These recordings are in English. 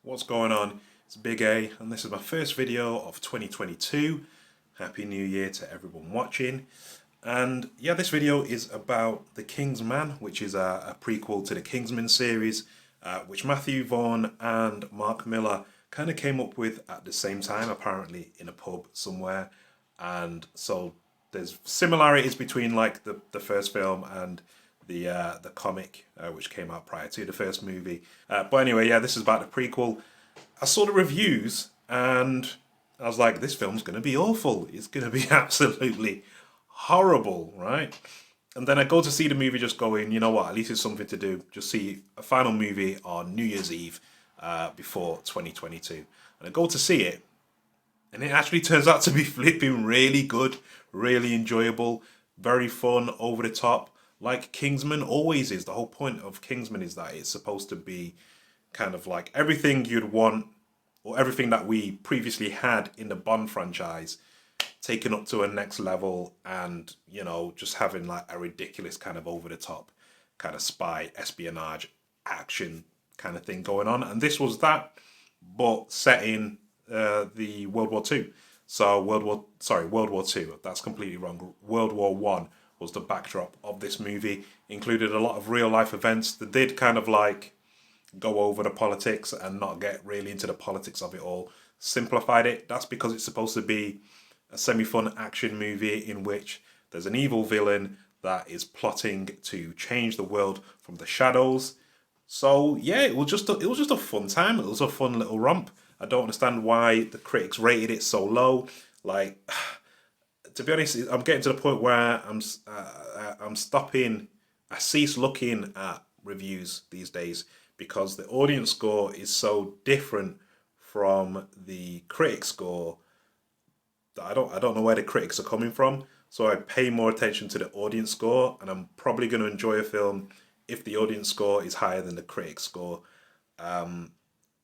What's going on? It's Big A, and this is my first video of 2022. Happy New Year to everyone watching. And yeah, this video is about The Kingsman, which is a prequel to the Kingsman series, which Matthew Vaughn and Mark Millar kind of came up with at the same time, apparently in a pub somewhere. And so there's similarities between like the first film and the comic, which came out prior to the first movie. But anyway, yeah, this is about the prequel. I saw the reviews and I was like, this film's going to be awful. It's going to be absolutely horrible, right? And then I go to see the movie just going, you know what, at least it's something to do. Just see a final movie on New Year's Eve before 2022. And I go to see it. And it actually turns out to be flipping really good, really enjoyable, very fun, over the top. Like Kingsman always is. The whole point of Kingsman is that it's supposed to be kind of like everything you'd want, or everything that we previously had in the Bond franchise, taken up to a next level, and, you know, just having like a ridiculous kind of over the top kind of spy, espionage, action kind of thing going on. And this was that, but set in the World War Two. So World War Two. That's completely wrong. World War One was the backdrop of this movie. Included a lot of real life events that did kind of like go over the politics and not get really into the politics of it all. Simplified it. That's because it's supposed to be a semi-fun action movie in which there's an evil villain that is plotting to change the world from the shadows. So yeah, it was just a fun time. It was a fun little romp. I don't understand why the critics rated it so low. Like, to be honest, I'm getting to the point where I'm stopping. I cease looking at reviews these days because the audience score is so different from the critic score that I don't know where the critics are coming from. So I pay more attention to the audience score, and I'm probably going to enjoy a film if the audience score is higher than the critic score.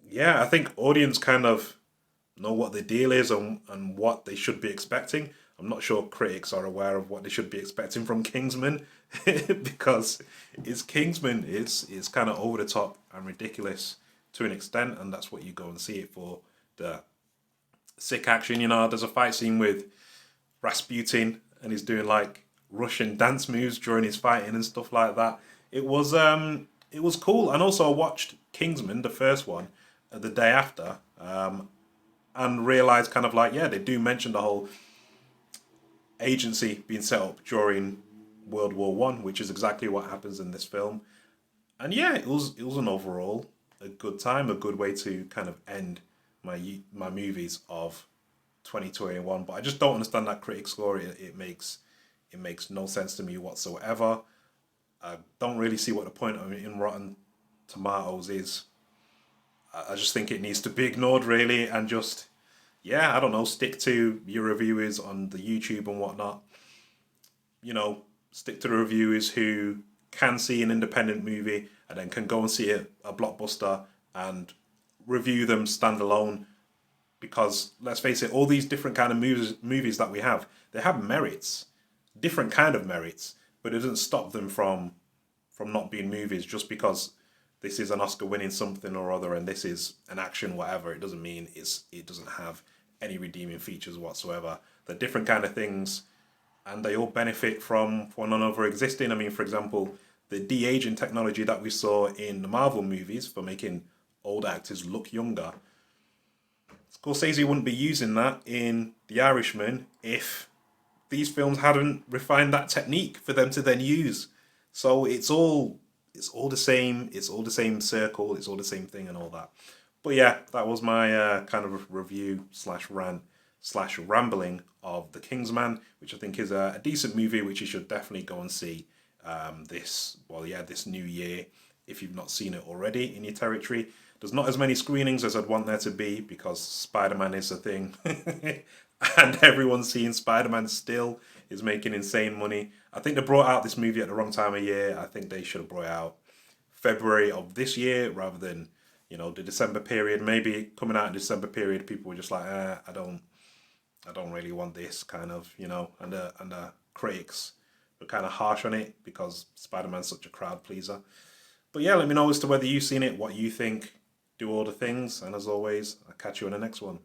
Yeah, I think audience kind of know what the deal is and what they should be expecting. I'm not sure critics are aware of what they should be expecting from Kingsman because it's Kingsman. It's kind of over the top and ridiculous to an extent, and that's what you go and see it for. The sick action, you know. There's a fight scene with Rasputin, and he's doing like Russian dance moves during his fighting and stuff like that. It was cool, and also I watched Kingsman, the first one, the day after, and realized kind of like, yeah, they do mention the whole agency being set up during World War One, which is exactly what happens in this film. And yeah, it was an overall a good time, a good way to kind of end my movies of 2021. But I just don't understand that critic score. It makes no sense to me whatsoever. I don't really see what the point of it in Rotten Tomatoes is. I just think it needs to be ignored, really, and just, yeah, I don't know, stick to your reviewers on the YouTube and whatnot. You know, stick to the reviewers who can see an independent movie and then can go and see a blockbuster and review them standalone. Because let's face it, all these different kind of movies that we have, they have merits, different kind of merits, but it doesn't stop them from not being movies just because this is an Oscar-winning something or other and this is an action whatever. It doesn't mean it doesn't have any redeeming features whatsoever. They're different kind of things, and they all benefit from one another existing. I mean, for example, the de-aging technology that we saw in the Marvel movies for making old actors look younger, Scorsese wouldn't be using that in The Irishman if these films hadn't refined that technique for them to then use. So it's all the same. It's all the same circle. It's all the same thing and all that. But yeah, that was my kind of review / rant / rambling of The Kingsman, which I think is a decent movie, which you should definitely go and see this new year if you've not seen it already in your territory. There's not as many screenings as I'd want there to be because Spider-Man is a thing. And everyone's seeing Spider-Man still is making insane money. I think they brought out this movie at the wrong time of year. I think they should have brought it out February of this year rather than, you know, the December period. Maybe coming out in December period, people were just like, I don't really want this kind of, you know, and the critics were kind of harsh on it because Spider-Man's such a crowd pleaser. But yeah, let me know as to whether you've seen it, what you think. do all the things, and as always, I'll catch you on the next one.